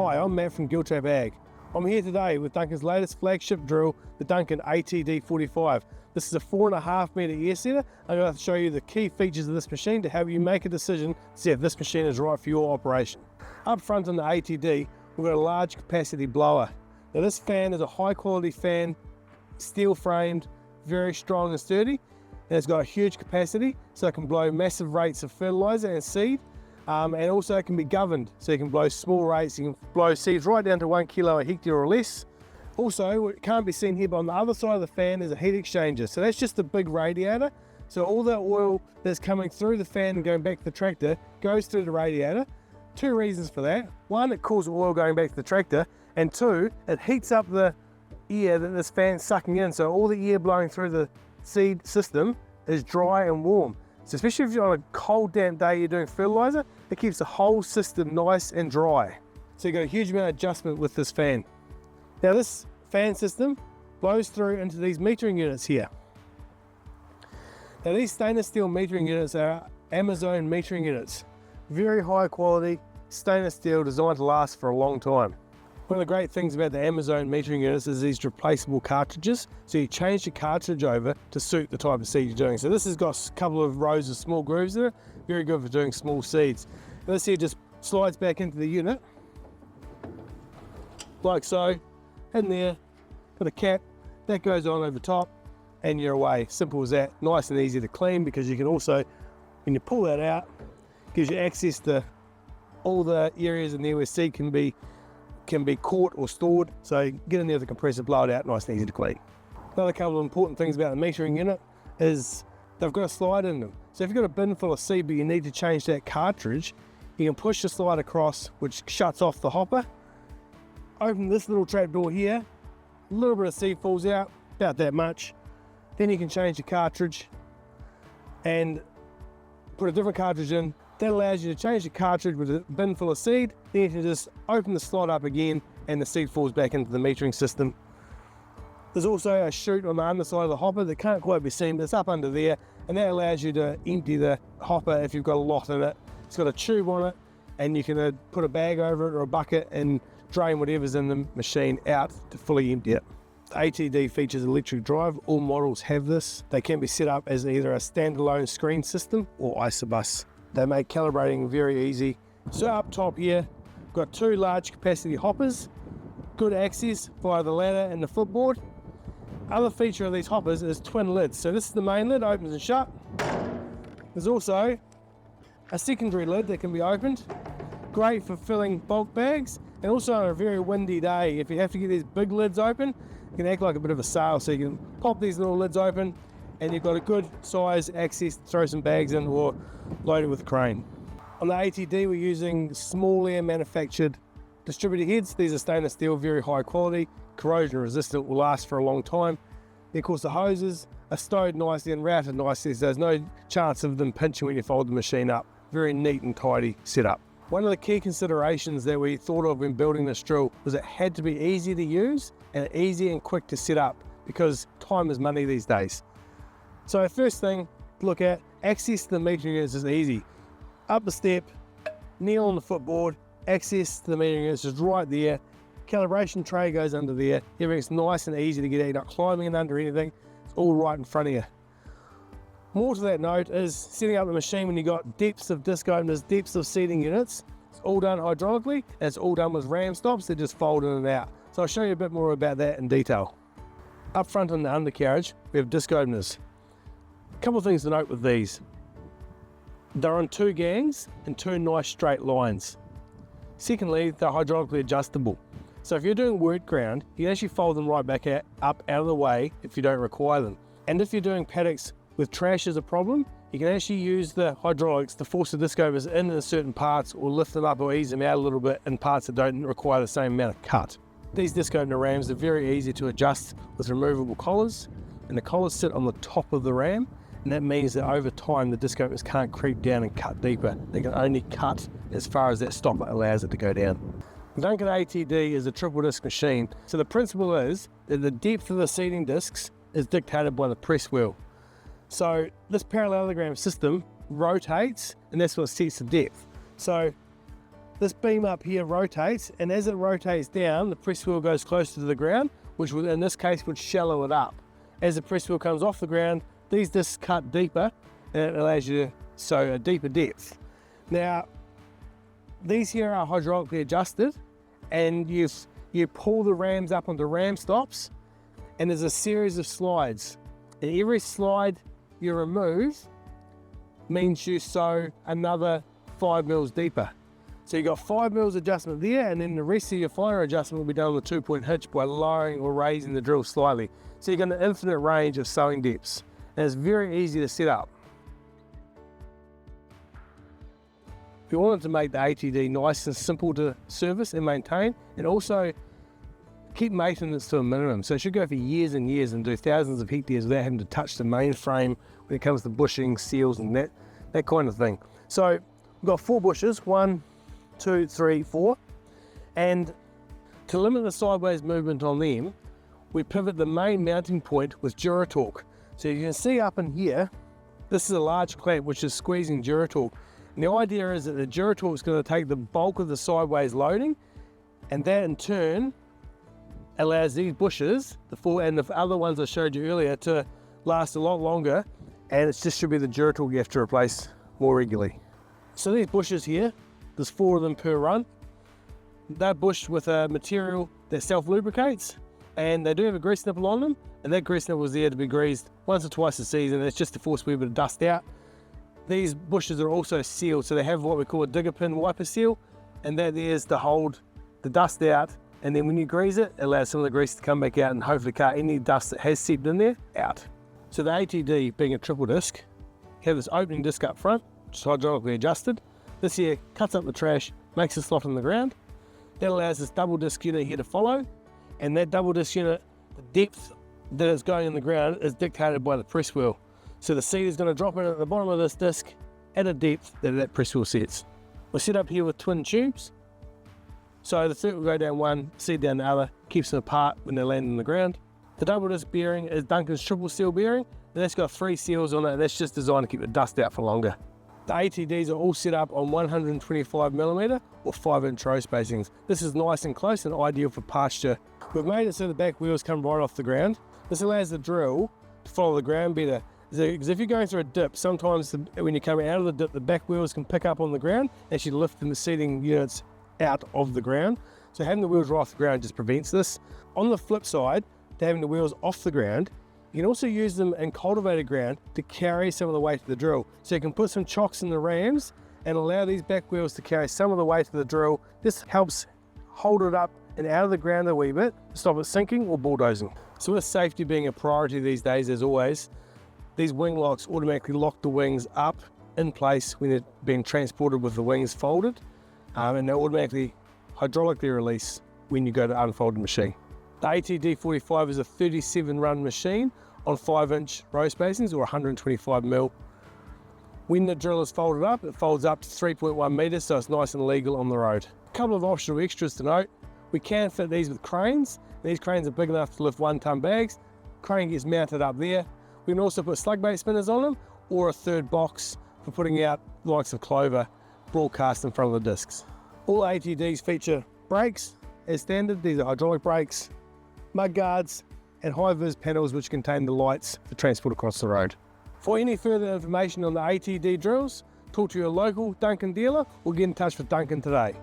Hi, I'm Matt from Giltrap Ag. I'm here today with Duncan's latest flagship drill, the Duncan ATD45. This is a 4.5 metre ear setter. I'm going to show you the key features of this machine to help you make a decision to see if this machine is right for your operation. Up front on the ATD, we've got a large capacity blower. Now this fan is a high quality fan, steel framed, very strong and sturdy, and it's got a huge capacity, so it can blow massive rates of fertiliser and seed. And also it can be governed, so you can blow small rates, you can blow seeds right down to 1 kilo a hectare or less. Also, what can't be seen here, but on the other side of the fan is a heat exchanger. So that's just the big radiator. So all the oil that's coming through the fan and going back to the tractor goes through the radiator. Two reasons for that. One, it cools the oil going back to the tractor, and two, it heats up the air that this fan's sucking in. So all the air blowing through the seed system is dry and warm. So especially if you're on a cold, damp day you're doing fertiliser, it keeps the whole system nice and dry. So you've got a huge amount of adjustment with this fan. Now this fan system blows through into these metering units here. Now these stainless steel metering units are Amazon metering units. Very high quality, stainless steel, designed to last for a long time. One of the great things about the Amazon metering units is these replaceable cartridges. So you change the cartridge over to suit the type of seed you're doing. So this has got a couple of rows of small grooves in it. Very good for doing small seeds. And this here just slides back into the unit, like so, in there, got a cap, that goes on over top, and you're away. Simple as that, nice and easy to clean, because you can also, when you pull that out, gives you access to all the areas in there where seed can be caught or stored. So get in there with the compressor, blow it out, nice and easy to clean. Another couple of important things about the metering unit is they've got a slide in them. So if you've got a bin full of seed but you need to change that cartridge, you can push the slide across, which shuts off the hopper. Open this little trap door here, a little bit of seed falls out, about that much. Then you can change the cartridge and put a different cartridge in. That allows you to change the cartridge with a bin full of seed. Then you can just open the slot up again and the seed falls back into the metering system. There's also a chute on the underside of the hopper that can't quite be seen, but it's up under there, and that allows you to empty the hopper if you've got a lot in it. It's got a tube on it, and you can put a bag over it or a bucket and drain whatever's in the machine out to fully empty it. The ATD features electric drive. All models have this. They can be set up as either a standalone screen system or isobus. They make calibrating very easy. So up top here, we've got two large capacity hoppers, good access via the ladder and the footboard. Other feature of these hoppers is twin lids. So this is the main lid, opens and shut. There's also a secondary lid that can be opened. Great for filling bulk bags, and also on a very windy day, if you have to get these big lids open, it can act like a bit of a sail. So you can pop these little lids open, and you've got a good size access to throw some bags in or load it with a crane. On the ATD, we're using small air manufactured distributor heads. These are stainless steel, very high quality, corrosion resistant, will last for a long time. Then of course the hoses are stowed nicely and routed nicely, so there's no chance of them pinching when you fold the machine up. Very neat and tidy setup. One of the key considerations that we thought of when building this drill was it had to be easy to use and easy and quick to set up, because time is money these days. So first thing to look at, access to the metering units is easy. Up the step, kneel on the footboard, access to the metering units is right there. Calibration tray goes under there. Everything's nice and easy to get at. You're not climbing in under anything. It's all right in front of you. More to that note is setting up the machine when you've got depths of disc openers, depths of seating units. It's all done hydraulically, and it's all done with ram stops that just fold in and out. So I'll show you a bit more about that in detail. Up front on the undercarriage, we have disc openers. A couple of things to note with these. They're on two gangs and two nice straight lines. Secondly, they're hydraulically adjustable. So if you're doing work ground, you can actually fold them right back up out of the way if you don't require them. And if you're doing paddocks with trash as a problem, you can actually use the hydraulics to force the disc openers in certain parts, or lift them up or ease them out a little bit in parts that don't require the same amount of cut. These disc opener rams are very easy to adjust with removable collars, and the collars sit on the top of the ram, and that means that over time the disc openers can't creep down and cut deeper. They can only cut as far as that stopper allows it to go down. The Duncan ATD is a triple disc machine, so the principle is that the depth of the seating discs is dictated by the press wheel. So this parallelogram system rotates, and that's what sets the depth. So This beam up here rotates, and as it rotates down, the press wheel goes closer to the ground, which would, in this case, would shallow it up. As the press wheel comes off the ground, these discs cut deeper, and it allows you to sow a deeper depth. Now, these here are hydraulically adjusted, and you pull the rams up onto ram stops, and there's a series of slides. And every slide you remove means you sow another 5 mils deeper. So you've got 5 mils adjustment there, and then the rest of your final adjustment will be done on the 2-point hitch by lowering or raising the drill slightly. So you've got an infinite range of sowing depths, and it's very easy to set up. If you wanted to make the ATD nice and simple to service and maintain, and also keep maintenance to a minimum. So it should go for years and years and do thousands of hectares without having to touch the mainframe when it comes to bushing, seals, and that kind of thing. So we've got 4 bushes, 1, 2, 3, 4. And to limit the sideways movement on them, we pivot the main mounting point with Duratorque. So you can see up in here, this is a large clamp which is squeezing Duratorque. And the idea is that the Duratorque is going to take the bulk of the sideways loading, and that in turn allows these bushes, the 4 and the other ones I showed you earlier, to last a lot longer, and it's just should be the Duratorque you have to replace more regularly. So these bushes here, there's 4 of them per run. They're bushed with a material that self-lubricates, and they do have a grease nipple on them, and that grease nipple is there to be greased once or twice a season. It's just to force a bit of dust out. These bushes are also sealed, so they have what we call a digger pin wiper seal, and that there is to hold the dust out, and then when you grease it, it allows some of the grease to come back out and hopefully cut any dust that has seeped in there out. So the ATD, being a triple disc, you have this opening disc up front, which is hydraulically adjusted. This here cuts up the trash, makes a slot in the ground. That allows this double disc unit here to follow, and that double disc unit, the depth that it's going in the ground is dictated by the press wheel. So the seed is going to drop in at the bottom of this disc at a depth that press wheel sets. We're set up here with twin tubes. So the seed will go down one, seed down the other, keeps them apart when they land in the ground. The double disc bearing is Duncan's triple seal bearing, and that's got 3 seals on it, and that's just designed to keep the dust out for longer. The ATDs are all set up on 125mm or 5-inch row spacings. This is nice and close and ideal for pasture. We've made it so the back wheels come right off the ground. This allows the drill to follow the ground better. Because if you're going through a dip, sometimes when you're coming out of the dip, the back wheels can pick up on the ground, actually lifting the seeding units out of the ground. So having the wheels right off the ground just prevents this. On the flip side, to having the wheels off the ground, you can also use them in cultivated ground to carry some of the weight of the drill. So you can put some chocks in the rams and allow these back wheels to carry some of the weight of the drill. This helps hold it up and out of the ground a wee bit to stop it sinking or bulldozing. So with safety being a priority these days, as always, these wing locks automatically lock the wings up in place when they're being transported with the wings folded, and they automatically hydraulically release when you go to unfold the machine. The ATD45 is a 37 run machine on 5-inch row spacings or 125mm. When the drill is folded up, it folds up to 3.1 meters, so it's nice and legal on the road. A couple of optional extras to note: we can fit these with cranes. These cranes are big enough to lift 1-ton bags. Crane gets mounted up there. We can also put slug bait spinners on them, or a third box for putting out the likes of clover broadcast in front of the discs. All ATDs feature brakes as standard. These are hydraulic brakes, mud guards, and high-vis panels which contain the lights for transport across the road. For any further information on the ATD drills, talk to your local Duncan dealer or get in touch with Duncan today.